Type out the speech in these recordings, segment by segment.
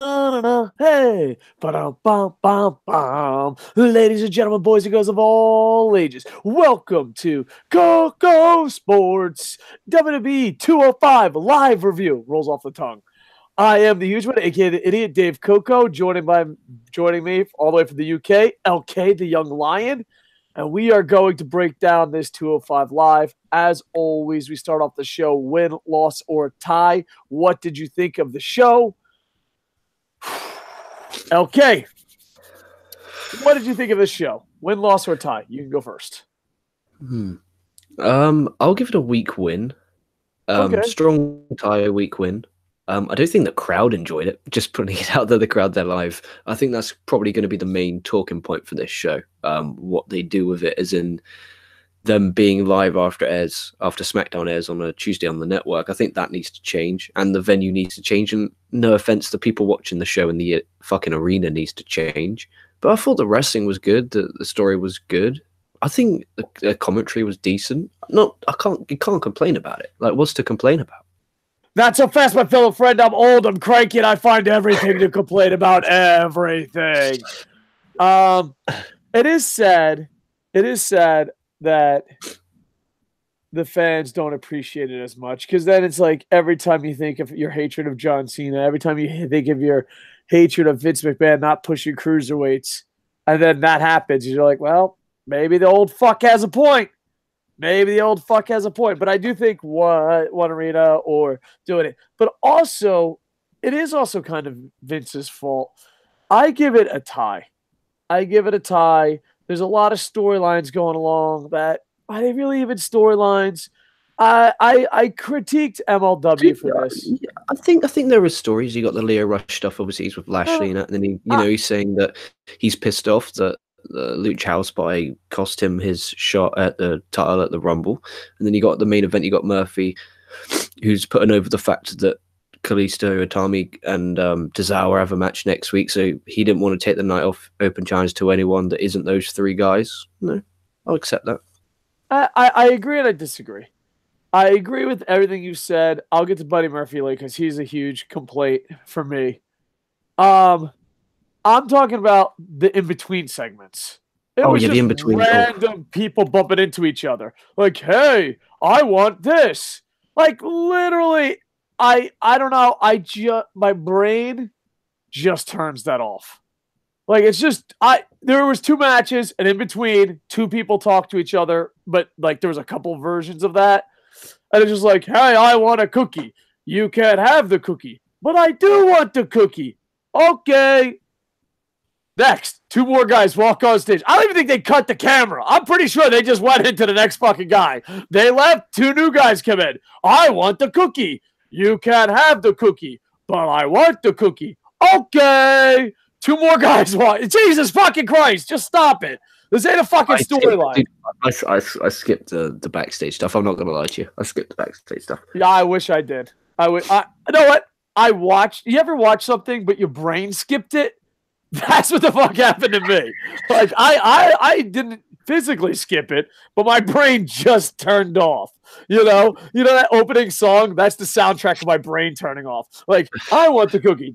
Hey, ba-dum-bum-bum-bum. Ladies and gentlemen, boys and girls of all ages, welcome to KocoSports WWE 205 live review. Rolls off the tongue. I am the huge one, aka the idiot Dave Koco, joining me all the way from the UK, LK the Young Lion, and we are going to break down this 205 live. As always, we start off the show win, loss, or tie. What did you think of the show? LK, what did you think of this show? Win, loss, or tie? You can go first. I'll give it a weak win. Okay. Strong tie, weak win. I don't think the crowd enjoyed it. Just putting it out there, the crowd there live. I think that's probably going to be the main talking point for this show. What they do with it, as in them being live after SmackDown airs on a Tuesday on the network. I think that needs to change, and the venue needs to change. And no offense to people watching the show, and the fucking arena needs to change. But I thought the wrestling was good. The story was good. I think the commentary was decent. You can't complain about it. Like, what's to complain about? Not so fast, my fellow friend. I'm old, I'm cranky, and I find everything to complain about. Everything. It is sad that the fans don't appreciate it as much, because then it's like every time you think of your hatred of John Cena, every time you think of your hatred of Vince McMahon not pushing cruiserweights, and then that happens, you're like, well, maybe the old fuck has a point. But I do think one arena or doing it. But also, it is also kind of Vince's fault. I give it a tie. There's a lot of storylines going along that are they really even storylines? I critiqued MLW for this. I think there were stories. You got the Leo Rush stuff. Obviously, he's with Lashley, and then he's saying that he's pissed off that the Lucha House Party cost him his shot at the title at the Rumble. And then you got the main event. You got Murphy, who's putting over the fact that Kalisto, Itami, and Tozawa have a match next week, so he didn't want to take the night off open challenge to anyone that isn't those three guys. No, I'll accept that. I agree and I disagree. I agree with everything you said. I'll get to Buddy Murphy later because he's a huge complaint for me. I'm talking about the in-between segments. It was the in-between. Random people bumping into each other. Like, hey, I want this. Like, literally, I don't know. My brain just turns that off. Like, it's just, there was two matches, and in between, two people talk to each other, but, like, there was a couple versions of that. And it's just like, hey, I want a cookie. You can't have the cookie. But I do want the cookie. Okay. Next, two more guys walk on stage. I don't even think they cut the camera. I'm pretty sure they just went into the next fucking guy. They left, two new guys come in. I want the cookie. You can't have the cookie, but I want the cookie. Okay. Two more guys walk. Jesus fucking Christ. Just stop it. This ain't a fucking storyline. I skipped the backstage stuff. I'm not going to lie to you. I skipped the backstage stuff. Yeah, I wish I did. You know what? You ever watch something, but your brain skipped it? That's what the fuck happened to me. Like, I didn't physically skip it, but my brain just turned off. You know that opening song? That's the soundtrack of my brain turning off. Like, I want the cookie.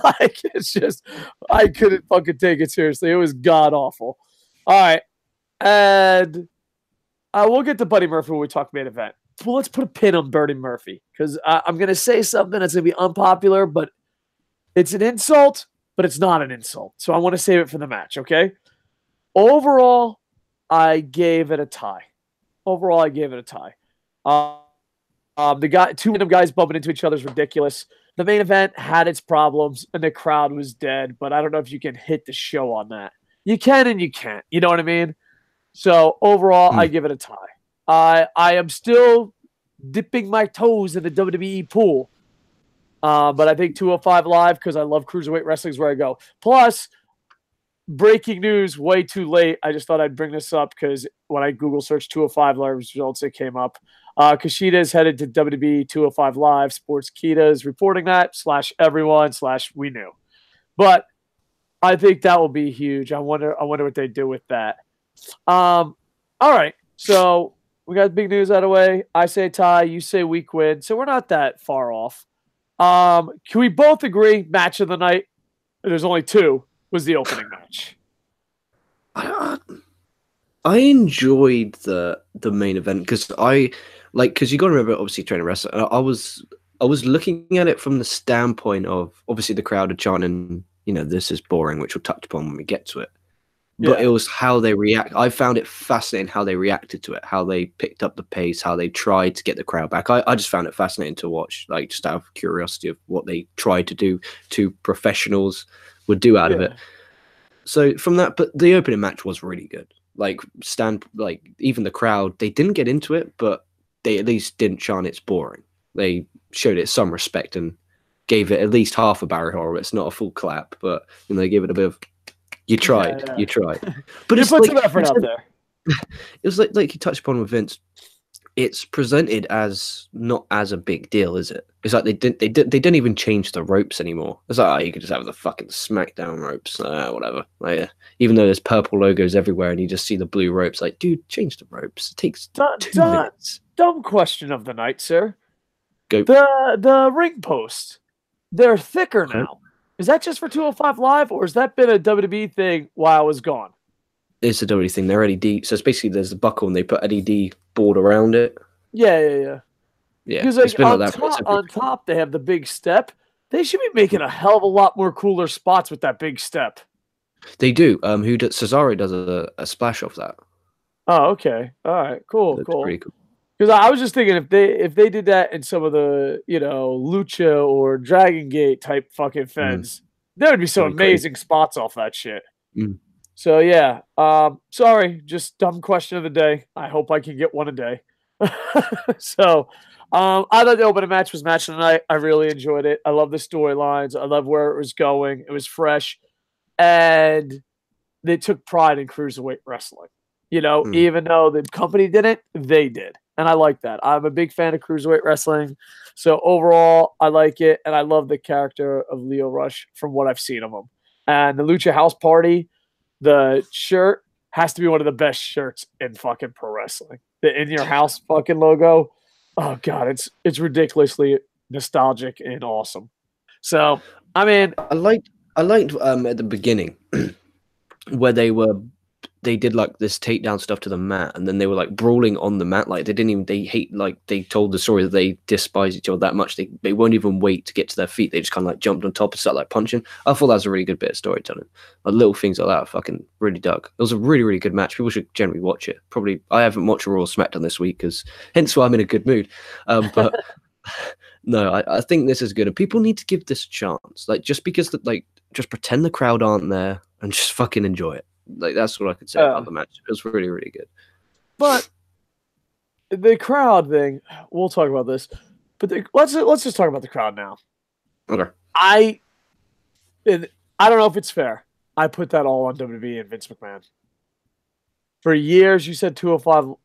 Like, it's just, I couldn't fucking take it seriously. It was god awful. All right, and we'll get to Buddy Murphy when we talk main event. Well, let's put a pin on Buddy Murphy, because I'm going to say something that's going to be unpopular, but it's an insult, but it's not an insult. So I want to save it for the match, okay? Overall, I gave it a tie. Two random guys bumping into each other is ridiculous. The main event had its problems, and the crowd was dead, but I don't know if you can hit the show on that. You can and you can't. You know what I mean? So overall, I give it a tie. I am still dipping my toes in the WWE pool. But I think 205 Live, because I love Cruiserweight Wrestling, is where I go. Plus, breaking news, way too late. I just thought I'd bring this up because when I Google searched 205 Live results, it came up. Kushida is headed to WWE 205 Live. Sportskeeda is reporting that, /everyone, /we knew. But I think that will be huge. I wonder what they do with that. All right. So We got big news out of the way. I say tie, you say weak win, so we're not that far off. Can we both agree match of the night? There's only two. Was the opening match. I enjoyed the main event because because you got to remember, obviously training wrestling. I was looking at it from the standpoint of obviously the crowd are chanting, this is boring, which we'll touch upon when we get to it. But it was how they react. I found it fascinating how they reacted to it, how they picked up the pace, how they tried to get the crowd back. I just found it fascinating to watch, like just out of curiosity of what they tried to do, to professionals would do out of it. So from that, but the opening match was really good. Even the crowd, they didn't get into it, but they at least didn't chant it's boring. They showed it some respect and gave it at least half a Barry Horror. It's not a full clap, but they gave it a bit of. You tried. But you put some effort out there. It was like you touched upon with Vince. It's presented as not as a big deal, is it? It's like they didn't even change the ropes anymore. It's like, you could just have the fucking SmackDown ropes, whatever. Even though there's purple logos everywhere and you just see the blue ropes, like, dude, change the ropes. It takes 2 minutes. Dumb question of the night, sir. Go. The ring posts, they're thicker now. Is that just for 205 Live, or has that been a WWE thing while I was gone? It's a WWE thing. They're LED. So it's basically there's a buckle and they put LED board around it. Yeah. Because it's been on top, they have the big step. They should be making a hell of a lot more cooler spots with that big step. They do. Cesaro does a splash off that. Oh, okay. All right. Cool. Pretty cool. Because I was just thinking if they did that in some of the Lucha or Dragon Gate type fucking feds, there would be some amazing spots off that shit. So yeah, sorry, just dumb question of the day. I hope I can get one a day. So I thought the opening match was match of the night. I really enjoyed it. I love the storylines. I love where it was going. It was fresh, and they took pride in cruiserweight wrestling. Even though the company didn't, they did. And I like that. I'm a big fan of cruiserweight wrestling. So overall, I like it. And I love the character of Lio Rush from what I've seen of him. And the Lucha House Party, the shirt has to be one of the best shirts in fucking pro wrestling. The In Your House fucking logo. Oh, God, it's ridiculously nostalgic and awesome. So, I mean. I liked at the beginning where they did like this takedown stuff to the mat, and then they were like brawling on the mat. Like they told the story that they despise each other that much. They won't even wait to get to their feet. They just kind of like jumped on top and started like punching. I thought that was a really good bit of storytelling. Little things like that I fucking really dug. It was a really, really good match. People should generally watch it. Probably I haven't watched Raw or SmackDown this week hence why I'm in a good mood. But no, I think this is good, and people need to give this a chance. Like just just pretend the crowd aren't there and just fucking enjoy it. Like that's what I could say about the match. It was really, really good. But the crowd thing, we'll talk about this. But let's just talk about the crowd now. Okay. I don't know if it's fair. I put that all on WWE and Vince McMahon. For years, you said 205,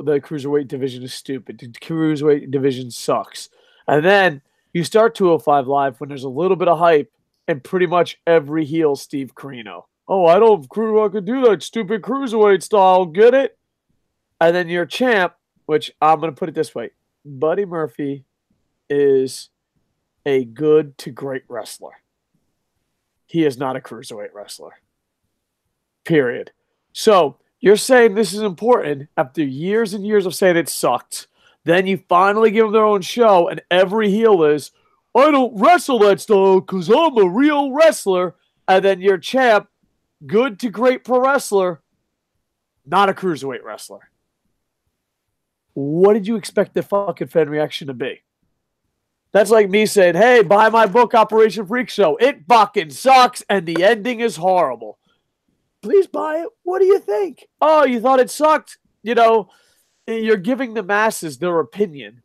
the cruiserweight division is stupid. The cruiserweight division sucks. And then you start 205 Live when there's a little bit of hype, and pretty much every heel Steve Corino. Oh, I could do that stupid cruiserweight style. Get it? And then your champ, which I'm going to put it this way. Buddy Murphy is a good to great wrestler. He is not a cruiserweight wrestler. Period. So you're saying this is important after years and years of saying it sucked. Then you finally give them their own show, and every heel is, I don't wrestle that style because I'm a real wrestler. And then your champ, good to great pro wrestler, not a cruiserweight wrestler. What did you expect the fucking fan reaction to be? That's like me saying, hey, buy my book, Operation Freak Show. It fucking sucks, and the ending is horrible. Please buy it. What do you think? Oh, you thought it sucked? You're giving the masses their opinion.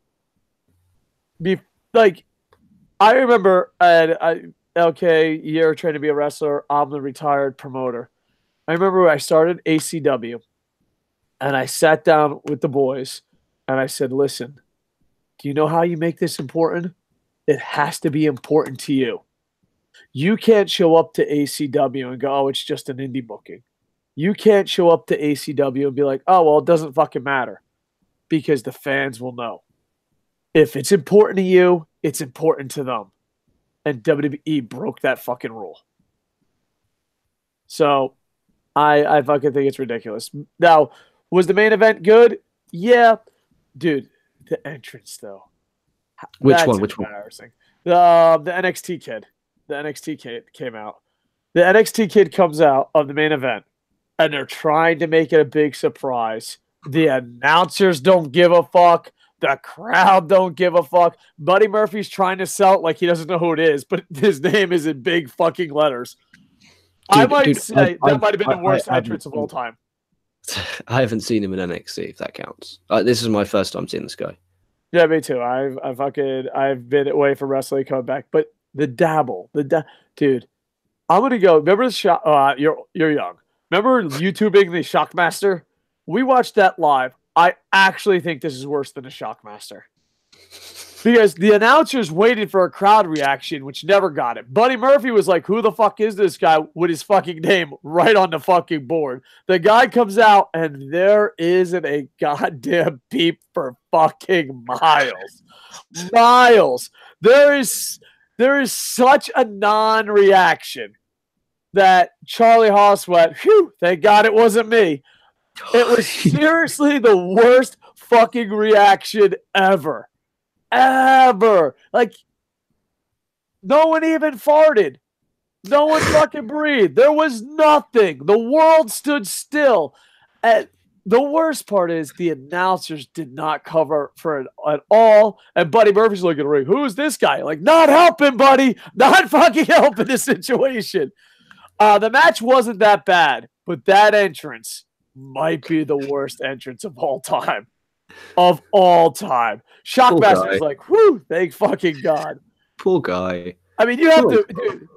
I remember you're trying to be a wrestler. I'm the retired promoter. I remember when I started ACW, and I sat down with the boys, and I said, listen, do you know how you make this important? It has to be important to you. You can't show up to ACW and go, oh, it's just an indie booking. You can't show up to ACW and be like, oh, well, it doesn't fucking matter. because the fans will know. If it's important to you, it's important to them. And WWE broke that fucking rule. So I fucking think it's ridiculous. Now, was the main event good? Yeah. Dude, the entrance, though. Which one? Which one? Embarrassing. The NXT kid. The NXT kid came out. The NXT kid comes out of the main event, and they're trying to make it a big surprise. The announcers don't give a fuck. The crowd don't give a fuck. Buddy Murphy's trying to sell it like he doesn't know who it is, but his name is in big fucking letters. I might say that might have been the worst entrance of all time. I haven't seen him in NXT, if that counts. This is my first time seeing this guy. Yeah, me too. I've been away from wrestling, coming back, but the dabble, dude. I'm gonna go. Remember the shock? You're young. Remember YouTubing the Shockmaster? We watched that live. I actually think this is worse than a Shockmaster. Because the announcers waited for a crowd reaction, which never got it. Buddy Murphy was like, who the fuck is this guy, with his fucking name right on the fucking board. The guy comes out, and there isn't a goddamn peep for fucking miles. Miles. There is such a non-reaction that Charlie Haas went, phew, thank God it wasn't me. It was seriously the worst fucking reaction ever. Ever. Like, no one even farted. No one fucking breathed. There was nothing. The world stood still. And the worst part is the announcers did not cover for it at all. And Buddy Murphy's looking at the ring. Who is this guy? Like, not helping, buddy. Not fucking helping the situation. The match wasn't that bad, but that entrance might be the worst entrance of all time. Of all time. Shockmaster's like, whew, thank fucking God. Poor guy. I mean, you have to, dude,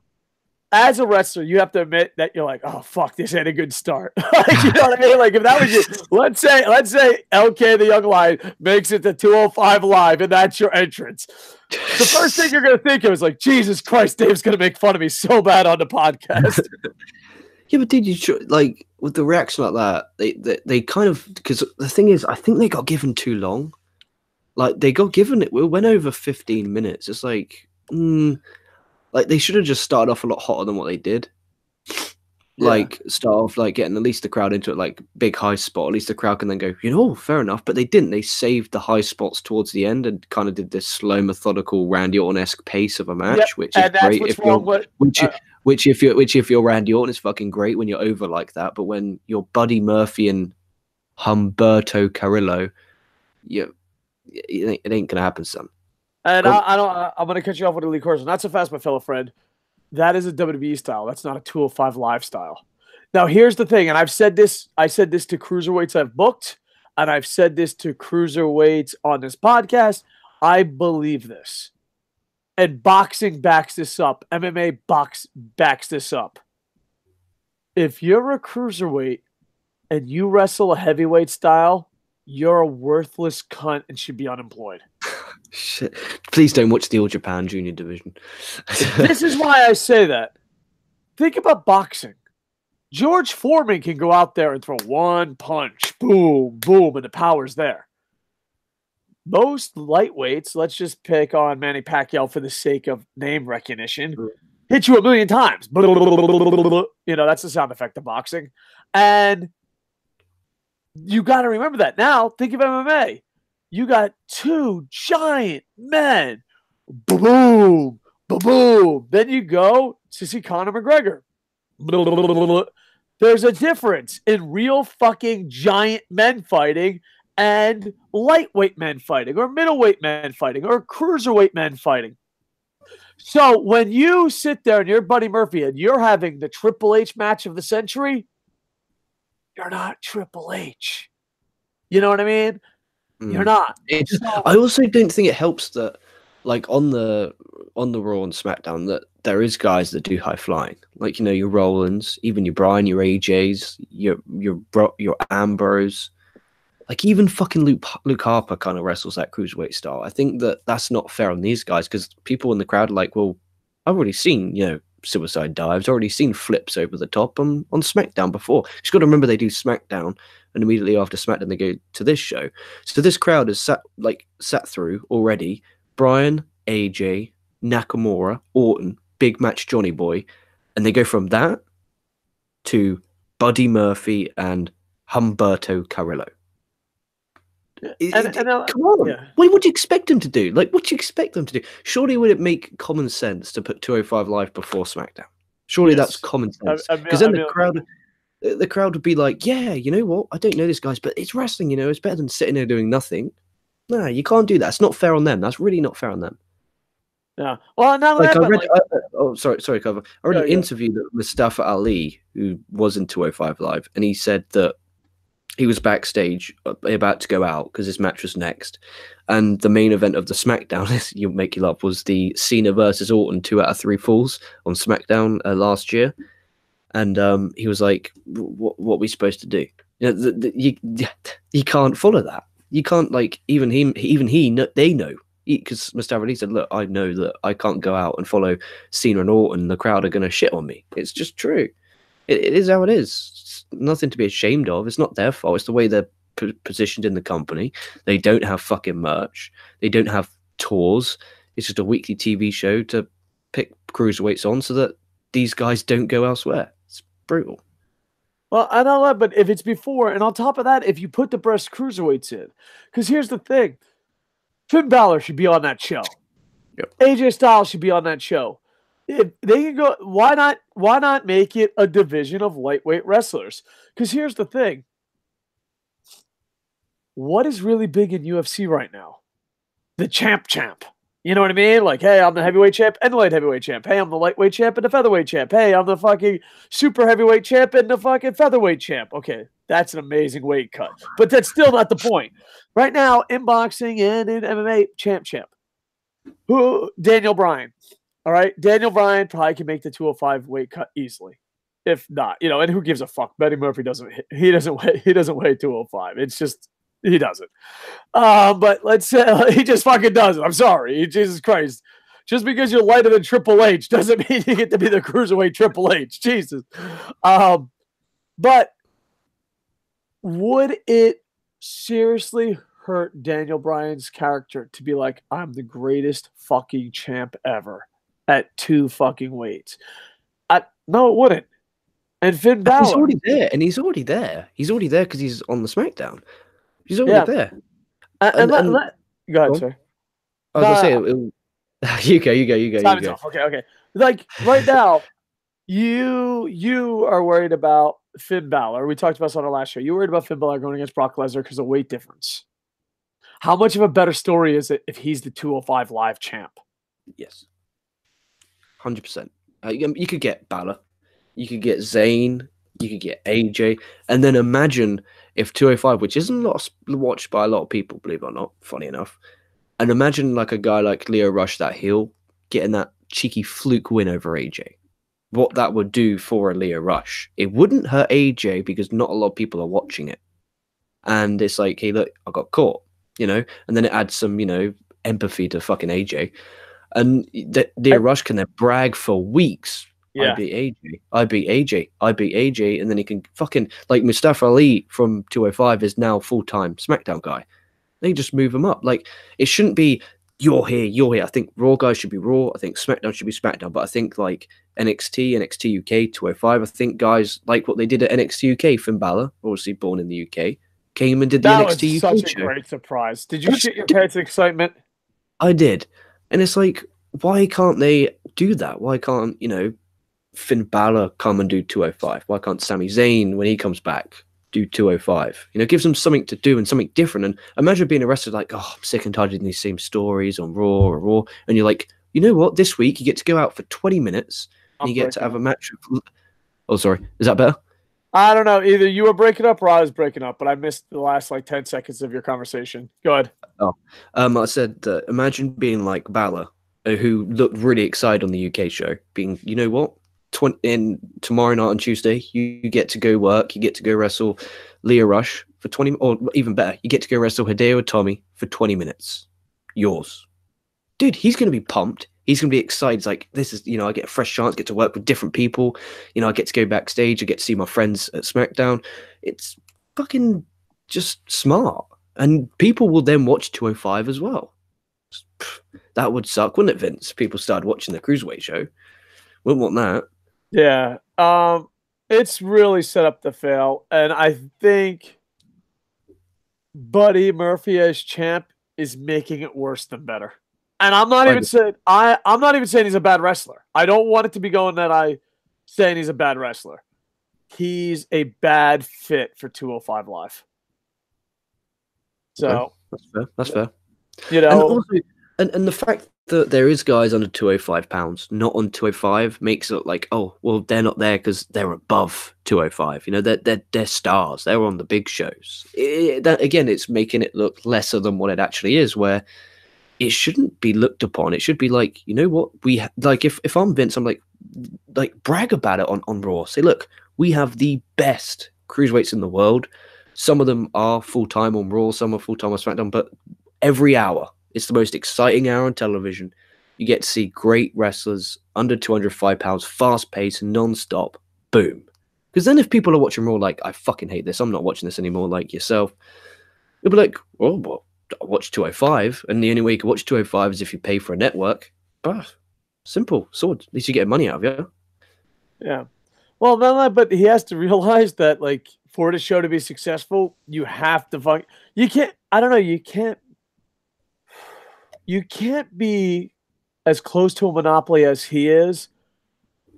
as a wrestler, you have to admit that you're like, oh, fuck, this ain't a good start. Like, you know what I mean? Like, if that was you, let's say LK the Young Lion makes it to 205 Live, and that's your entrance. The first thing you're going to think of is like, Jesus Christ, Dave's going to make fun of me so bad on the podcast. Yeah, but did you like with the reaction like that? They kind of, because the thing is, I think they got given too long. Like they got given it. We went over 15 minutes. It's like they should have just started off a lot hotter than what they did. Yeah. Like start off like getting at least the crowd into it, like big high spot. At least the crowd can then go, fair enough. But they didn't. They saved the high spots towards the end and kind of did this slow, methodical, Randy Orton-esque pace of a match, which is great. Which if you're Randy Orton is fucking great when you're over like that. But when you're Buddy Murphy and Humberto Carrillo, it ain't gonna happen, son. And I'm gonna cut you off with a lead course. Not so fast, my fellow friend. That is a WWE style. That's not a 205 Live style. Now, here's the thing, and I said this to cruiserweights I've booked, and I've said this to cruiserweights on this podcast. I believe this. And boxing backs this up. MMA backs this up. If you're a cruiserweight and you wrestle a heavyweight style, you're a worthless cunt and should be unemployed. Shit. Please don't watch the All Japan Junior Division. This is why I say that. Think about boxing. George Foreman can go out there and throw one punch, boom, boom, and the power's there. Most lightweights, let's just pick on Manny Pacquiao for the sake of name recognition, hit you a million times. That's the sound effect of boxing. And you got to remember that. Now, think of MMA. You got two giant men. Boom, boom. Then you go to see Conor McGregor. There's a difference in real fucking giant men fighting and lightweight men fighting or middleweight men fighting or cruiserweight men fighting. So when you sit there and you're Buddy Murphy and you're having the Triple H match of the century, you're not Triple H. You know what I mean? You're not. I also don't think it helps that, like on the Raw and SmackDown, that there is guys that do high flying, like your Rollins, even your Bryan, your AJs, your Ambrose, like even fucking Luke Harper kind of wrestles that cruiserweight style. I think that's not fair on these guys because people in the crowd are like, well, I've already seen suicide dives, already seen flips over the top on SmackDown before. Just got to remember they do SmackDown and immediately after SmackDown they go to this show. So this crowd has sat through already Bryan, AJ, Nakamura, Orton, big match Johnny Boy, and they go from that to Buddy Murphy and Humberto Carrillo. Come on. Yeah. What would you expect them to do? Like, what do you expect them to do? Surely would it make common sense to put 205 Live before SmackDown? Surely that's common sense. Because then the crowd would be like, yeah, you know what? I don't know this guys, but it's wrestling, you know, it's better than sitting there doing nothing. No, you can't do that. It's not fair on them. That's really not fair on them. Yeah. Well, now like sorry, Cover. I read an interview with Mustafa Ali, who was in 205 Live, and he said that he was backstage about to go out because his match was next. And the main event of the SmackDown, you'll make you laugh, was the Cena versus Orton 2 out of 3 falls on SmackDown last year. And he was like, what are we supposed to do? You know, you can't follow that. You can't, like, even they know. Because Mustafa Ali said, look, I know that I can't go out and follow Cena and Orton. The crowd are going to shit on me. It's just true. It is how it is. It's nothing to be ashamed of. It's not their fault. It's the way they're positioned in the company. They don't have fucking merch. They don't have tours. It's just a weekly TV show to pick cruiserweights on so that these guys don't go elsewhere. It's brutal. Well, I know that, but if it's before, and on top of that, if you put the best cruiserweights in, because here's the thing. Finn Balor should be on that show. Yep. AJ Styles should be on that show. If they can go, why not make it a division of lightweight wrestlers? Because here's the thing. What is really big in UFC right now? The champ. You know what I mean? Like, hey, I'm the heavyweight champ and the light heavyweight champ. Hey, I'm the lightweight champ and the featherweight champ. Hey, I'm the fucking super heavyweight champ and the fucking featherweight champ. Okay, that's an amazing weight cut. But that's still not the point. Right now, in boxing and in MMA, champ. Who? Daniel Bryan. All right? Daniel Bryan probably can make the 205 weight cut easily. If not, you know, and who gives a fuck? Buddy Murphy doesn't weigh 205. It's just he doesn't. But let's say he just fucking doesn't. I'm sorry. Jesus Christ. Just because you're lighter than Triple H doesn't mean you get to be the cruiserweight Triple H. Jesus. But would it seriously hurt Daniel Bryan's character to be like, I'm the greatest fucking champ ever at 2 fucking weights? No, it wouldn't. And Finn Balor. He's already there, and he's already there. He's already there because he's on the SmackDown. He's already there. Go ahead, sir. I was going to say, you go. Okay. Like, right now, you are worried about Finn Balor. We talked about this on our last show. You're worried about Finn Balor going against Brock Lesnar because of weight difference. How much of a better story is it if he's the 205 Live champ? Yes. 100%. You could get Balor. You could get Zayn. You could get AJ. And then imagine if 205, which isn't watched by a lot of people, believe it or not, funny enough, and imagine like a guy like Lio Rush, that heel, getting that cheeky fluke win over AJ. What that would do for a Lio Rush. It wouldn't hurt AJ because not a lot of people are watching it. And it's like, hey, look, I got caught, you know? And then it adds some, you know, empathy to fucking AJ. And Lio Rush can then brag for weeks. Yeah. I beat AJ. And then he can fucking, like Mustafa Ali from 205 is now full-time SmackDown guy. They just move him up. Like, it shouldn't be, you're here. I think Raw guys should be Raw. I think SmackDown should be SmackDown. But I think, like, NXT UK, 205, I think guys like what they did at NXT UK, Finn Balor, obviously born in the UK, came and did the NXT UK show. That was such a great surprise. Did you shit your pants in excitement? I did. And it's like, why can't they do that? Why can't, you know, Finn Balor come and do 205? Why can't Sami Zayn, when he comes back, do 205? You know, gives them something to do and something different. And imagine being arrested like, oh, I'm sick and tired of these same stories on Raw. And you're like, you know what? This week you get to go out for 20 minutes and you get to have a match. Oh, sorry. Is that better? I don't know. Either you were breaking up or I was breaking up, but I missed the last like 10 seconds of your conversation. Go ahead. Oh, I said that imagine being like Balor, who looked really excited on the UK show, being, you know what? Tomorrow night on Tuesday, you get to go work, you get to go wrestle Lio Rush for 20, or even better, you get to go wrestle Hideo Itami for 20 minutes. Yours. Dude, he's going to be pumped. He's going to be excited. It's like, this is, you know, I get a fresh chance, get to work with different people. You know, I get to go backstage, I get to see my friends at SmackDown. It's fucking just smart. And people will then watch 205 as well. That would suck, wouldn't it, Vince? People started watching the Cruiserweight show. Wouldn't want that. Yeah. It's really set up to fail. And I think Buddy Murphy as champ is making it worse than better. And I'm not even saying I'm not even saying he's a bad wrestler. I don't want it to be going that I saying he's a bad wrestler. He's a bad fit for 205 Live. So that's fair. That's fair. You know, and also, and the fact that there is guys under 205 pounds, not on 205, makes it look like, oh, well, they're not there because they're above 205. You know, they're stars. They're on the big shows. That again, it's making it look lesser than what it actually is. Where it shouldn't be looked upon. It should be like, you know what, like if I'm Vince, I'm like brag about it on Raw. Say, look, we have the best cruiserweights in the world. Some of them are full-time on Raw, some are full-time on SmackDown, but every hour, it's the most exciting hour on television. You get to see great wrestlers under 205 pounds, fast-paced, non-stop. Boom. Because then if people are watching Raw like, I fucking hate this, I'm not watching this anymore, like yourself, you'll be like, oh, well, I'll watch 205, and the only way you can watch 205 is if you pay for a network. Simple. Sword. At least you get money out of you. Yeah. Well, no, but he has to realize that, like, for the show to be successful, you have to you can't, I don't know, you can't be as close to a monopoly as he is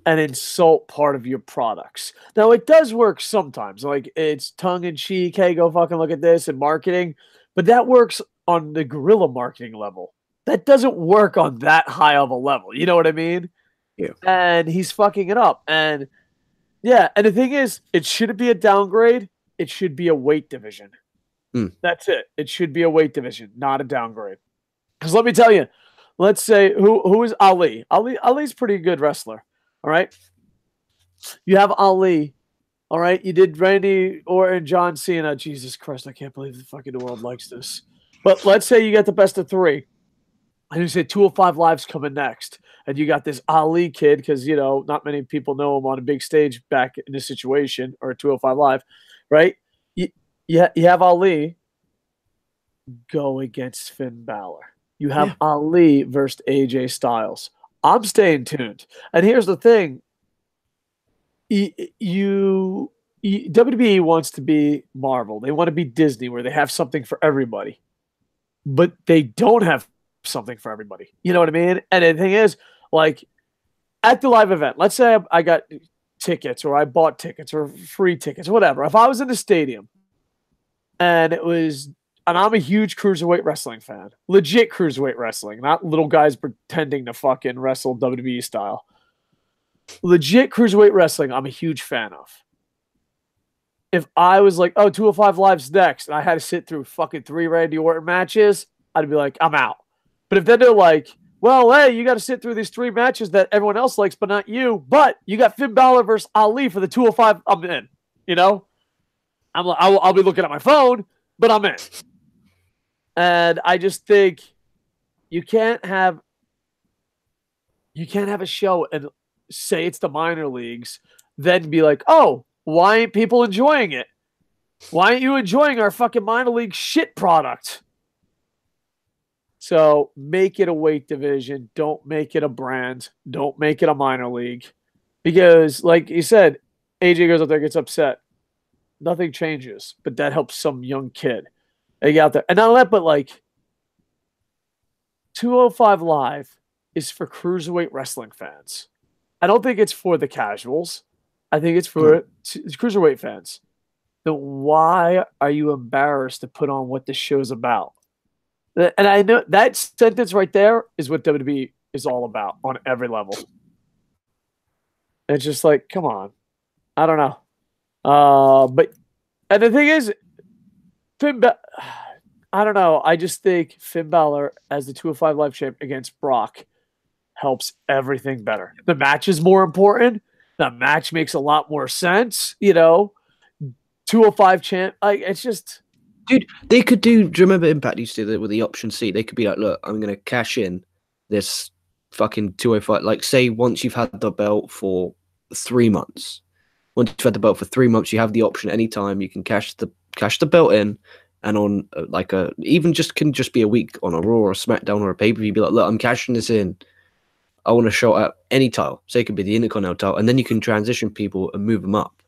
and insult part of your products. Now, it does work sometimes. Like, it's tongue-in-cheek, hey, go fucking look at this, and marketing. But that works on the guerrilla marketing level. That doesn't work on that high of a level. You know what I mean? Yeah. And he's fucking it up. And yeah, and the thing is, it shouldn't be a downgrade. It should be a weight division. That's it. It should be a weight division, not a downgrade. Because let me tell you, let's say who is Ali? Ali's a pretty good wrestler. All right. You have Ali. All right. You did Randy Orton, John Cena. Jesus Christ, I can't believe the fucking world likes this. But let's say you get the best of three. And you say 205 Live's coming next. And you got this Ali kid, because, you know, not many people know him on a big stage back in this situation, or 205 Live, right? You have Ali go against Finn Balor. You have Ali versus AJ Styles. I'm staying tuned. And here's the thing. WWE wants to be Marvel. They want to be Disney, where they have something for everybody. But they don't have something for everybody. You know what I mean? And the thing is, like, at the live event, let's say I got tickets, or I bought tickets, or free tickets, or whatever. If I was in the stadium and I'm a huge cruiserweight wrestling fan, legit cruiserweight wrestling, not little guys pretending to fucking wrestle WWE style. Legit cruiserweight wrestling, I'm a huge fan of. If I was like, oh, 205 Live's next, and I had to sit through fucking 3 Randy Orton matches, I'd be like, I'm out. But if then they're like, well, hey, you got to sit through these 3 matches that everyone else likes, but not you, but you got Finn Balor versus Ali for the 205, I'm in. You know? I'll be looking at my phone, but I'm in. And I just think you can't have a show and say it's the minor leagues, then be like, oh, why ain't people enjoying it? Why aren't you enjoying our fucking minor league shit product? So make it a weight division. Don't make it a brand. Don't make it a minor league. Because, like you said, AJ goes out there, gets upset. Nothing changes, but that helps some young kid. They get out there. And not that, but like 205 Live is for cruiserweight wrestling fans. I don't think it's for the casuals. I think it's for cruiserweight fans. Then why are you embarrassed to put on what the show's about? And I know that sentence right there is what WWE is all about on every level. It's just like, come on. I don't know. And the thing is, I don't know. I just think Finn Balor as the 205 Live champ against Brock helps everything better. The match is more important. The match makes a lot more sense. You know, 205 champ. Like, it's just, dude. They could do. Do you remember Impact used to do that with the option C? They could be like, look, I'm going to cash in this fucking 205. Like, say once you've had the belt for 3 months. Once you've had the belt for 3 months, you have the option anytime. You can cash the cash the belt in, and on like a even just can just be a week on a Raw or a SmackDown or a pay-per-view, be like, look, I'm cashing this in. I want to show at any title. Say it could be the Intercontinental title, and then you can transition people and move them up.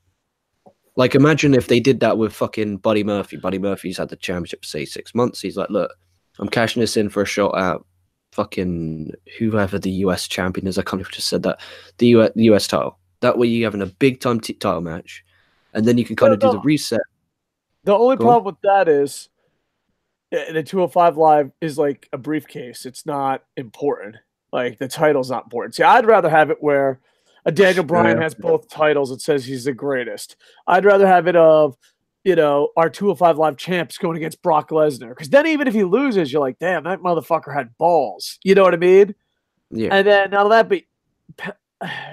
Like, imagine if they did that with fucking Buddy Murphy. Buddy Murphy's had the championship for, say, 6 months. He's like, look, I'm cashing this in for a shot at fucking whoever the US champion is. I can't even just said that. The US title. That way you're having a big-time title match, and then you can kind of do the reset. The only problem with that is the 205 Live is like a briefcase. It's not important. Like, the title's not important. See, I'd rather have it where a Daniel Bryan has both titles and says he's the greatest. I'd rather have it of, our 205 Live champs going against Brock Lesnar. Because then even if he loses, you're like, damn, that motherfucker had balls. You know what I mean? Yeah. And then not that, but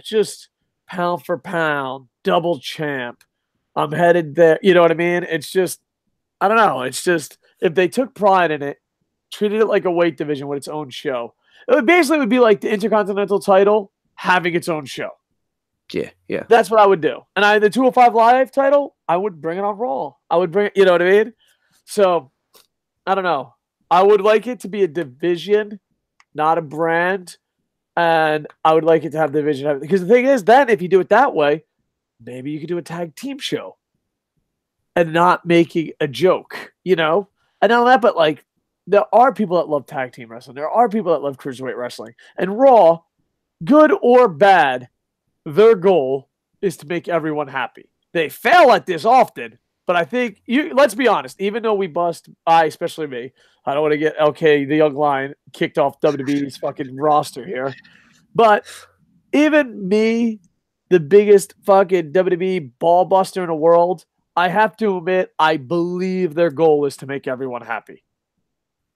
just pound for pound, double champ. I'm headed there. You know what I mean? It's just, I don't know. It's just, if they took pride in it, treated it like a weight division with its own show, it would be like the Intercontinental title having its own show. Yeah. That's what I would do. And the 205 Live title, I would bring it on Raw. I would bring it, you know what I mean? So, I don't know. I would like it to be a division, not a brand. And I would like it to have the division. Because the thing is, then if you do it that way, maybe you could do a tag team show and not making a joke, And not only that, but like, there are people that love tag team wrestling. There are people that love cruiserweight wrestling. And Raw, good or bad, their goal is to make everyone happy. They fail at this often, but I think let's be honest, even though we bust, especially me, I don't want to get LK, the young lion, kicked off WWE's fucking roster here. But even me, the biggest fucking WWE ball buster in the world, I have to admit, I believe their goal is to make everyone happy.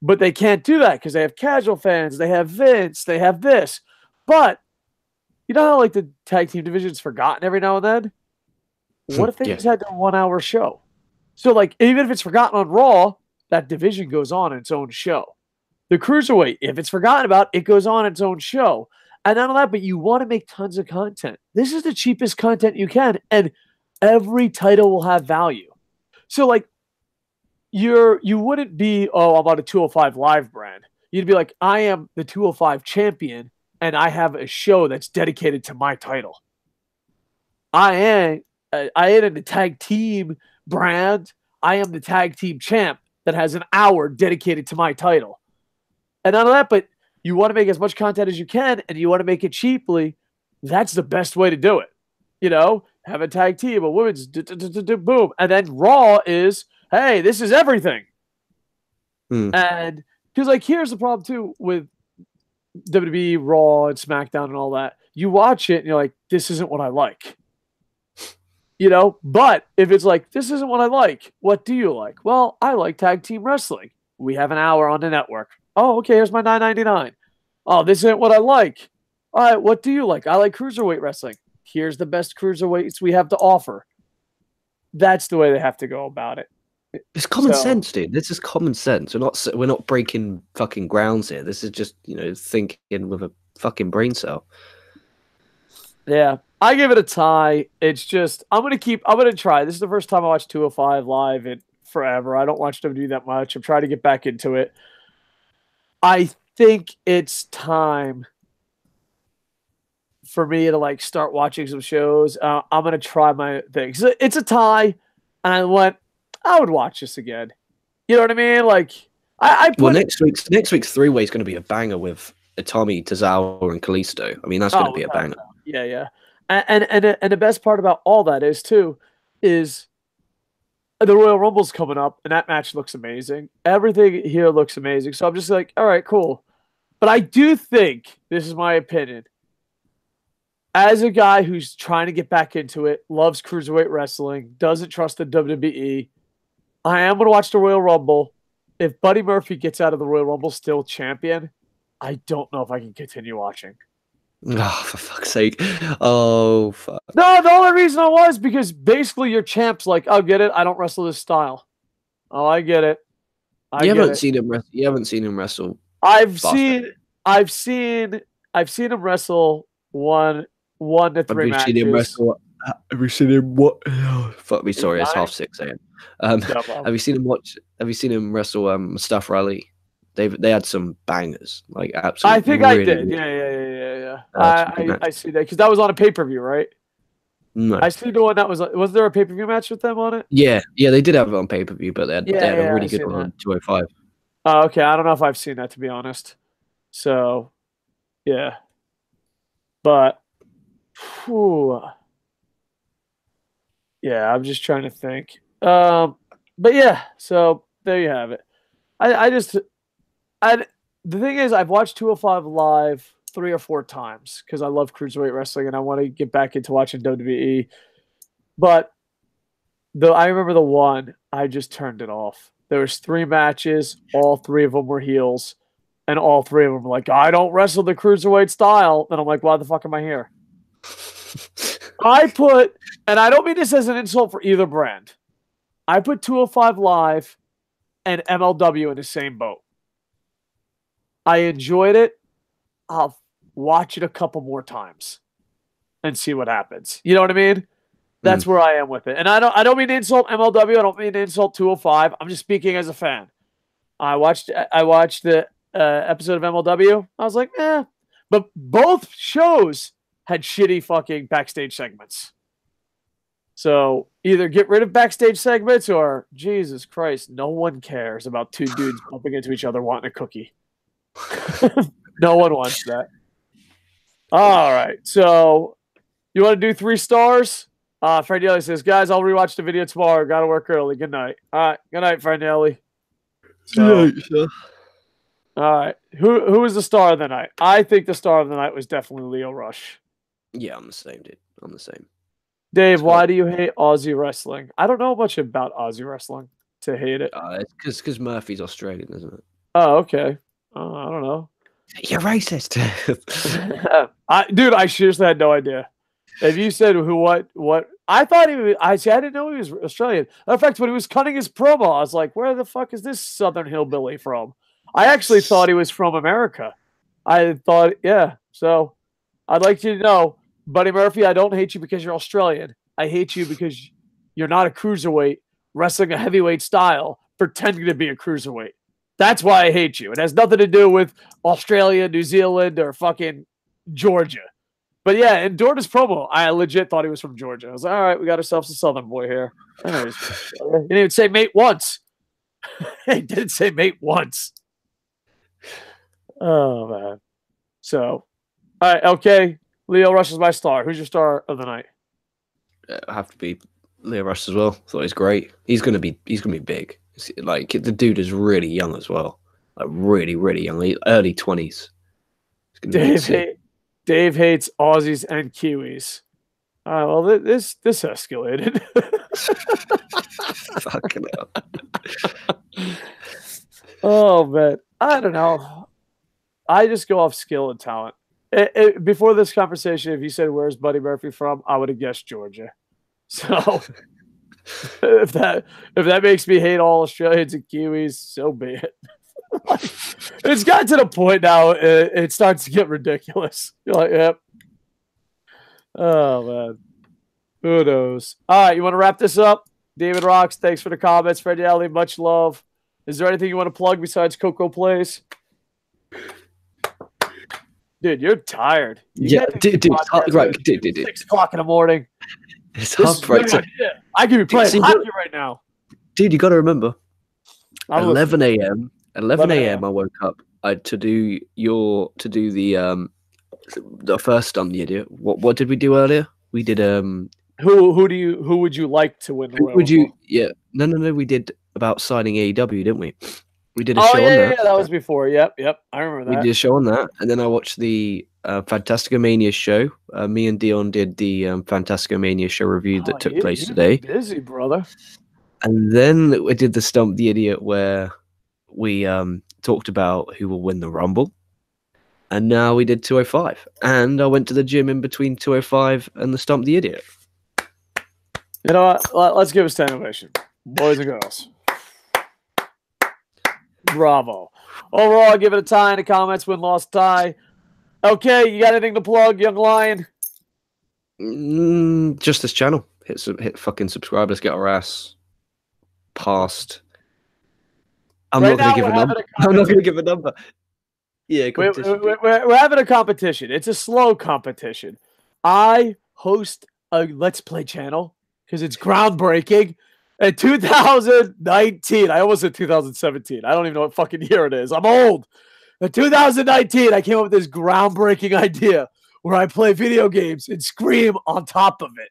But they can't do that because they have casual fans, they have Vince, they have this. But you know how like the tag team division's forgotten every now and then? What if they just had their 1 hour show? So like even if it's forgotten on Raw, that division goes on its own show. The cruiserweight, if it's forgotten about, it goes on its own show. And not only that, but you want to make tons of content. This is the cheapest content you can, and every title will have value. So like you wouldn't be, I'm on a 205 Live brand. You'd be like, I am the 205 champion, and I have a show that's dedicated to my title. I am the tag team brand. I am the tag team champ that has an hour dedicated to my title. And none of that, but you want to make as much content as you can, and you want to make it cheaply. That's the best way to do it. Have a tag team, a women's boom. And then Raw is, hey, this is everything. And because like here's the problem too with WWE, Raw, and SmackDown and all that. You watch it and you're like, this isn't what I like. But if it's like, this isn't what I like, what do you like? Well, I like tag team wrestling. We have an hour on the network. Oh, okay, here's my $9.99. Oh, this isn't what I like. All right, what do you like? I like cruiserweight wrestling. Here's the best cruiserweights we have to offer. That's the way they have to go about it. It's common sense, dude. This is common sense. We're not breaking fucking grounds here. This is just, thinking with a fucking brain cell. Yeah. I give it a tie. It's just, I'm going to try. This is the first time I watched 205 Live in forever. I don't watch WWE that much. I'm trying to get back into it. I think it's time for me to like start watching some shows. I'm going to try my thing. So it's a tie. And I would watch this again. You know what I mean? Like, next week's three-way is going to be a banger with Itami, Tozawa, and Kalisto. I mean, that's going to be a banger. Yeah. And the best part about all that is the Royal Rumble's coming up, and that match looks amazing. Everything here looks amazing. So I'm just like, all right, cool. But I do think, this is my opinion, as a guy who's trying to get back into it, loves cruiserweight wrestling, doesn't trust the WWE, I am going to watch the Royal Rumble. If Buddy Murphy gets out of the Royal Rumble still champion, I don't know if I can continue watching. Oh, for fuck's sake. Oh, fuck. No, the only reason I was because basically your champ's like, I'll get it. I don't wrestle this style. Oh, I get it. You haven't seen him wrestle. I've seen him wrestle one to three matches. Have you seen him? What? Oh, fuck me, sorry, it's Dying? 6:30 a.m. No problem. Have you seen him watch? Have you seen him wrestle Mustafa Ali? They had some bangers, like absolutely. I think I did. Yeah. I see that because that was on a pay-per-view, right? No. I see the one that was there a pay-per-view match with them on it? Yeah, they did have it on pay-per-view, but they had a really good one on 205. Oh, okay. I don't know if I've seen that, to be honest. So, yeah. But, whew. Yeah, I'm just trying to think. But yeah, so there you have it. The thing is, I've watched 205 live 3 or 4 times because I love cruiserweight wrestling and I want to get back into watching WWE. But I remember the one, I just turned it off. There was 3 matches, all 3 of them were heels, and all 3 of them were like, I don't wrestle the cruiserweight style. And I'm like, why the fuck am I here? And I don't mean this as an insult for either brand. I put 205 Live and MLW in the same boat. I enjoyed it. I'll watch it a couple more times and see what happens. You know what I mean? That's where I am with it. And I don't mean to insult MLW. I don't mean to insult 205. I'm just speaking as a fan. I watched the episode of MLW. I was like, eh. But both shows had shitty fucking backstage segments. So either get rid of backstage segments or, Jesus Christ, no one cares about 2 dudes bumping into each other wanting a cookie. No one wants that. All right. So you want to do 3 stars? Frandelli says, guys, I'll rewatch the video tomorrow. Got to work early. Good night. All right. Good night, Frandelli. So, all right. Who is the star of the night? I think the star of the night was definitely Lio Rush. Yeah, I'm the same, dude. I'm the same. Dave, why do you hate Aussie wrestling? I don't know much about Aussie wrestling to hate it. It's because Murphy's Australian, isn't it? Oh, okay. I don't know. You're racist. Dude, I seriously had no idea. If you said what, I thought he was. I didn't know he was Australian. In fact, when he was cutting his promo, I was like, "Where the fuck is this Southern hillbilly from?" I actually thought he was from America. I thought, yeah. So, I'd like you to know, Buddy Murphy, I don't hate you because you're Australian. I hate you because you're not a cruiserweight wrestling a heavyweight style, pretending to be a cruiserweight. That's why I hate you. It has nothing to do with Australia, New Zealand, or fucking Georgia. But yeah, in Jordan's promo, I legit thought he was from Georgia. I was like, all right, we got ourselves a Southern boy here. Anyways, he didn't even say mate once. He didn't say mate once. Oh, man. So, all right, okay. Lio Rush is my star. Who's your star of the night? I have to be Lio Rush as well. Thought he's great. He's gonna be big. Like the dude is really young as well. Like really, really young. Early 20s. Dave hates Aussies and Kiwis. All right, well, this escalated. Fucking hell. Oh, man. I don't know. I just go off skill and talent. Before this conversation, if you said, where's Buddy Murphy from, I would have guessed Georgia. So if that makes me hate all Australians and Kiwis, so be it. It's gotten to the point now, it starts to get ridiculous. You're like, yep. Oh, man. Who knows? All right, you want to wrap this up? David Rocks, thanks for the comments. Freddie Alley, much love. Is there anything you want to plug besides Koco Plays? Dude, you're tired. Dude. 6 o'clock in the morning. It's hard, right? I could be playing hockey right now. Dude, you got to remember. 11 a.m. 11 a.m. I woke up to do the first Stump the Idiot. What did we do earlier? We did Who would you like to win the Royal Rumble? Yeah. No, we did about signing AEW, didn't we? We did a show on that. Yeah, that was before. Yep. I remember that. We did a show on that, and then I watched the Fantasticomania show. Me and Dion did the Fantasticomania show review that took place today. Busy, brother. And then we did the Stump the Idiot where we talked about who will win the Rumble. And now we did 205. And I went to the gym in between 205 and the Stump the Idiot. You know what? Let's give us 10 ovation. Boys and girls. Bravo. Overall, give it a tie in the comments. Win, loss, tie. Okay, you got anything to plug, young lion? Just this channel. Hit fucking subscribe. Let's get our ass past. I'm not going to give a number. I'm not going to give a number. Yeah, we're having a competition. It's a slow competition. I host a Let's Play channel because it's groundbreaking. In 2019, I almost said 2017. I don't even know what fucking year it is. I'm old. In 2019, I came up with this groundbreaking idea where I play video games and scream on top of it.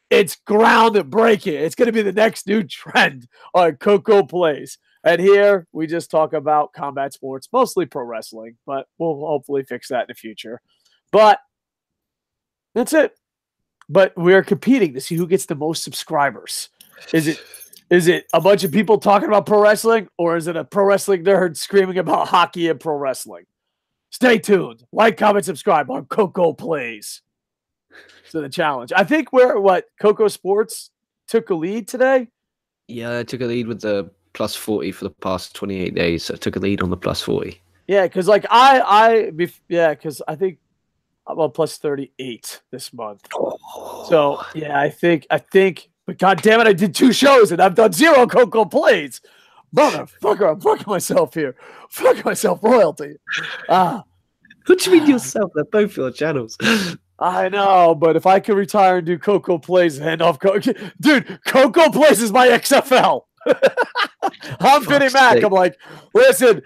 It's groundbreaking. It's going to be the next new trend on Koco Plays. And here we just talk about combat sports, mostly pro wrestling, but we'll hopefully fix that in the future. But that's it. But we're competing to see who gets the most subscribers. Is it a bunch of people talking about pro wrestling, or is it a pro wrestling nerd screaming about hockey and pro wrestling? Stay tuned. Like, comment, subscribe on Koco Plays. So the challenge. I think KocoSports took a lead today? Yeah, I took a lead with the plus 40 for the past 28 days. So I took a lead on the plus 40. Yeah, because like because I think I'm on plus 38 this month. Oh. So yeah, I think, but god damn it, I did 2 shows and I've done 0 Koco Plays. Motherfucker, I'm fucking myself here. Fucking myself royalty. What do you mean yourself? They're both your channels. I know, but if I could retire and do Koco Plays and hand off dude, Koco Plays is my XFL. I'm Vinny Mac. I'm like, listen,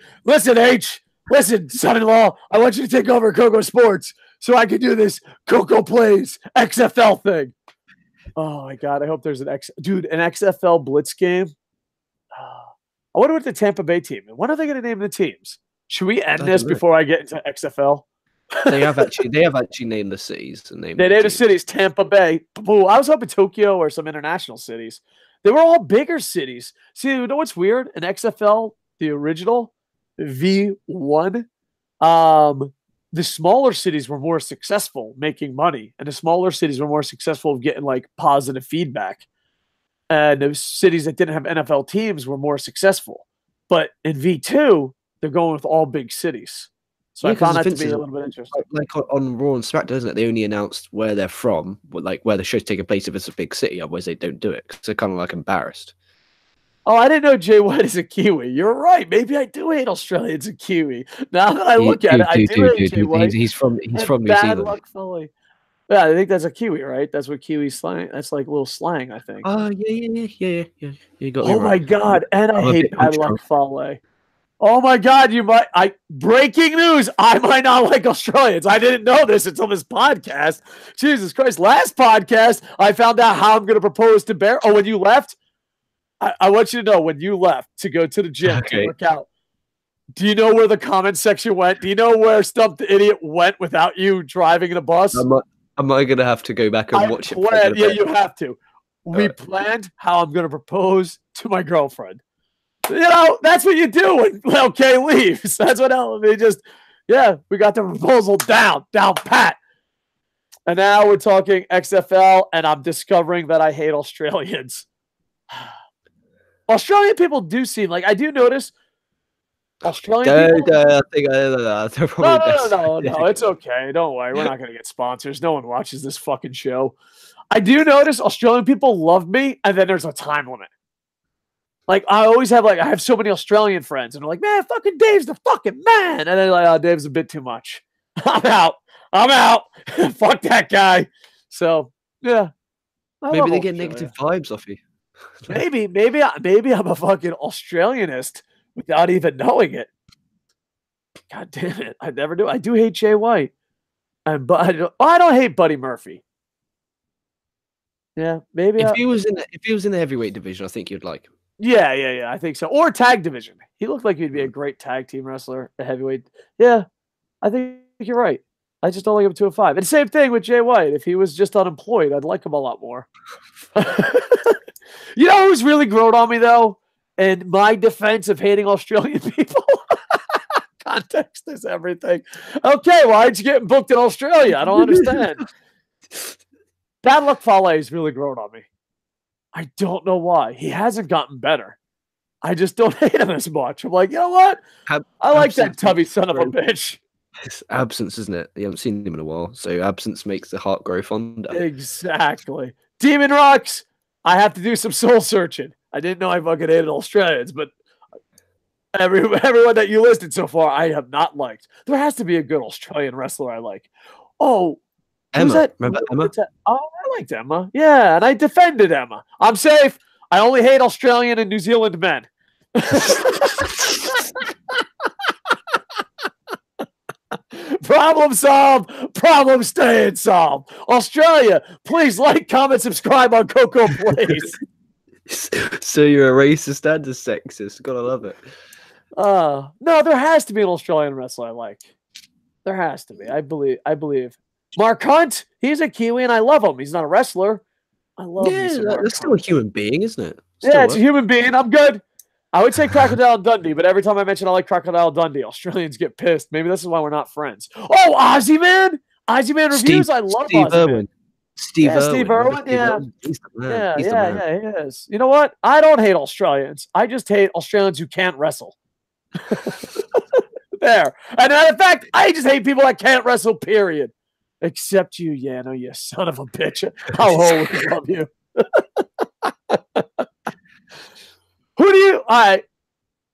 H, listen, son-in-law, I want you to take over KocoSports so I can do this Koco Plays XFL thing. Oh my god, I hope there's an XFL Blitz game. I wonder what the Tampa Bay team. When are they going to name the teams? Should we end this before I get into XFL? They have actually named the cities. They named the cities Tampa Bay. Ooh, I was hoping Tokyo or some international cities. They were all bigger cities. See, you know what's weird? In XFL, the original V1, the smaller cities were more successful making money, and the smaller cities were more successful of getting like positive feedback. And the cities that didn't have NFL teams were more successful. But in V2, they're going with all big cities. So yeah, I found that to be a little bit interesting. Like on Raw and SmackDown, isn't it? They only announced where they're from, like where the show's taking place if it's a big city. Otherwise, they don't do it because they're kind of like embarrassed. Oh, I didn't know Jay White is a Kiwi. You're right. Maybe I do hate Australians and Kiwi. Now that I look at it, I do hate Jay White. He's from New Zealand. Bad luck, Foley. Yeah, I think that's a Kiwi, right? That's what Kiwi slang. That's like a little slang, I think. Oh, yeah. You got my god, and I hate bad luck, Foley. Oh my god, breaking news. I might not like Australians. I didn't know this until this podcast. Jesus Christ. Last podcast, I found out how I'm going to propose to Bear. Oh, when you left, I want you to know when you left to go to the gym to work out. Do you know where the comment section went? Do you know where Stump the Idiot went without you driving in a bus? Am I going to have to go back and watch it? Yeah, you have to. We planned how I'm going to propose to my girlfriend. You know, that's what you do when LK leaves. That's what we got the proposal down pat. And now we're talking XFL, and I'm discovering that I hate Australians. Australian people do seem like, I do notice Australian people. No, it's okay. Don't worry. We're not going to get sponsors. No one watches this fucking show. I do notice Australian people love me, and then there's a time limit. Like, I always have, I have so many Australian friends, and they're like, man, fucking Dave's the fucking man. And they're like, oh, Dave's a bit too much. I'm out. Fuck that guy. So, yeah. Maybe they get negative vibes off you. Maybe I'm a fucking Australianist without even knowing it. God damn it. I never do. I do hate Jay White. But I don't hate Buddy Murphy. Yeah, maybe. If he was in the heavyweight division, I think you'd like him. Yeah, I think so. Or tag division. He looked like he'd be a great tag team wrestler, a heavyweight. Yeah, I think you're right. I just don't like him 205. And same thing with Jay White. If he was just unemployed, I'd like him a lot more. You know who's really grown on me, though? In my defense of hating Australian people? Context is everything. Okay, why aren't you getting booked in Australia? I don't understand. Bad Luck Fale has really grown on me. I don't know why. He hasn't gotten better. I just don't hate him as much. I'm like, you know what? I like that tubby son of a bitch. It's absence, isn't it? You haven't seen him in a while, so absence makes the heart grow fonder. Exactly. Demon Rocks, I have to do some soul searching. I didn't know I fucking hated Australians, but everyone that you listed so far, I have not liked. There has to be a good Australian wrestler I like. Oh, who's Emma, that? remember Emma? Oh, I liked Emma. Yeah, and I defended Emma. I'm safe. I only hate Australian and New Zealand men. Problem solved. Problem staying solved. Australia, please like, comment, subscribe on Koco Plays. So you're a racist and a sexist. Gotta love it. No, there has to be an Australian wrestler I like. There has to be. I believe. Mark Hunt, he's a Kiwi and I love him. He's not a wrestler. I love him. Yeah, that's still a human being, isn't it? Yeah, it's a human being. I'm good. I would say Crocodile Dundee, but every time I mention I like Crocodile Dundee, Australians get pissed. Maybe this is why we're not friends. Oh, Ozzy Man! Ozzy Man reviews. I love Steve Ozzy Irwin. Man. Steve Irwin. Steve Irwin. Yeah. He's the man. Yeah, he is. You know what? I don't hate Australians. I just hate Australians who can't wrestle. There. And matter of fact, I just hate people that can't wrestle, period. Except you, Yano, you son of a bitch. How always love you. Who do you... All right.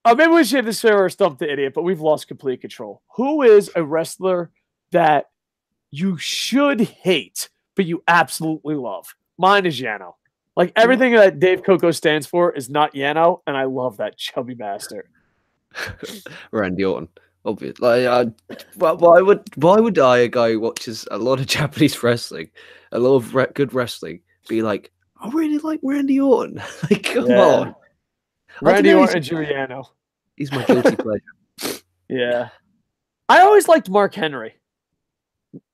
Maybe we should have this fair or stump the idiot, but we've lost complete control. Who is a wrestler that you should hate, but you absolutely love? Mine is Yano. Like, everything that Dave Koco stands for is not Yano, and I love that chubby bastard. Randy Orton, obviously. Why would I, a guy who watches a lot of Japanese wrestling, a lot of good wrestling, be like, I really like Randy Orton? Like, come on. Randy Orton and Yano. He's my guilty pleasure. Yeah. I always liked Mark Henry.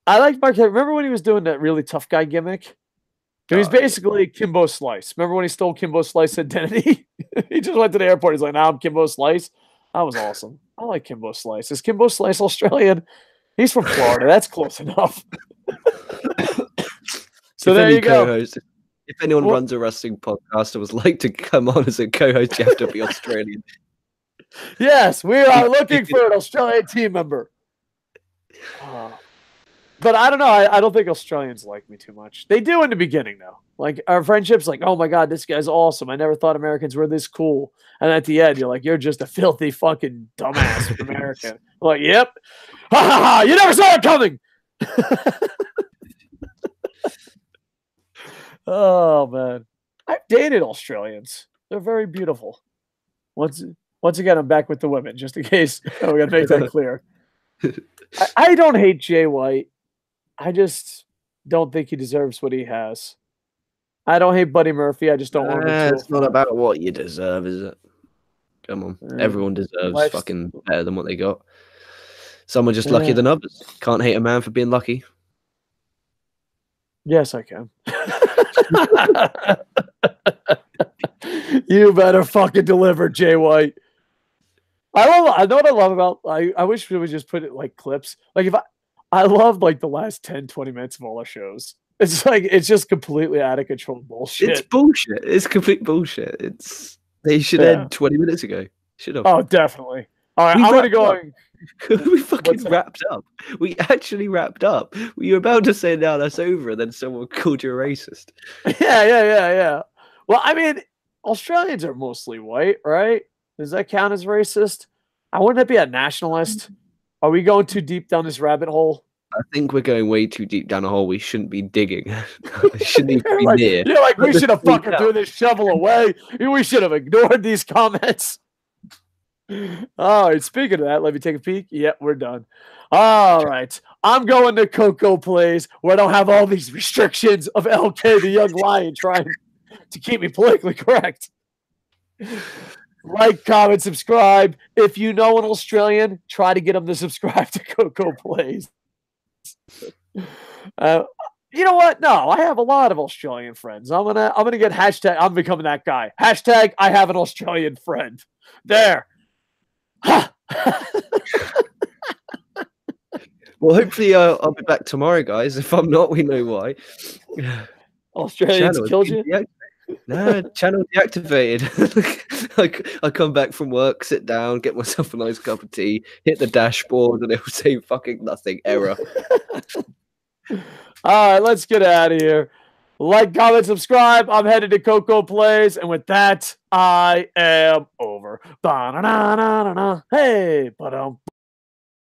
I liked Mark Henry. Remember when he was doing that really tough guy gimmick? He was basically Kimbo Slice. Remember when he stole Kimbo Slice's identity? He just went to the airport. He's like, now I'm Kimbo Slice. That was awesome. I like Kimbo Slice. Is Kimbo Slice Australian? He's from Florida. That's close enough. So there you go. If anyone runs a wrestling podcast and would like to come on as a co-host, you have to be Australian. Yes, we are looking for an Australian team member. But I don't know. I don't think Australians like me too much. They do in the beginning, though. Like, our friendship's like, oh my God, this guy's awesome. I never thought Americans were this cool. And at the end, you're like, you're just a filthy fucking dumbass American. I'm like, yep. Ha ha ha. You never saw it coming. Oh, man. I've dated Australians. They're very beautiful. Once again, I'm back with the women, just in case. Oh, we got to make that clear. I don't hate Jay White. I just don't think he deserves what he has. I don't hate Buddy Murphy. I just don't want him to. It's not about what you deserve, is it? Come on. Everyone deserves fucking better than what they got. Some are just luckier than others. Can't hate a man for being lucky. Yes, I can. You better fucking deliver, Jay White. I know what I love about. I wish we would just put it like clips. Like, if I love like the last 10, 20 minutes of all our shows. It's like, it's just completely out of control bullshit. It's bullshit. It's complete bullshit. They should end 20 minutes ago. Should have. Oh, definitely. All right, I'm going to go. We fucking wrapped up. We actually wrapped up. We were about to say, now that's over, and then someone called you a racist. Yeah. Well, I mean, Australians are mostly white, right? Does that count as racist? Wouldn't it be a nationalist? Are we going too deep down this rabbit hole? I think we're going way too deep down a hole we shouldn't be digging. Shouldn't even be near. You're like, we should have fucking threw this shovel away. We should have ignored these comments. All right, speaking of that, let me take a peek. Yep, we're done. All right. I'm going to Koco Plays, where I don't have all these restrictions of LK the Young Lion trying to keep me politically correct. Like, comment, subscribe. If you know an Australian, try to get them to subscribe to Koco Plays. You know what? No, I have a lot of Australian friends. I'm gonna get hashtag. I'm becoming that guy. Hashtag I have an Australian friend. There. Well, hopefully I'll be back tomorrow, guys. If I'm not, we know why. Australians killed you? No, channel deactivated. I come back from work, sit down, get myself a nice cup of tea, hit the dashboard, and it will say fucking nothing, error. All right, let's get out of here. Like, comment, subscribe. I'm headed to Koco Plays, and with that, I am over. Ba-na-na-na-na-na. Hey, but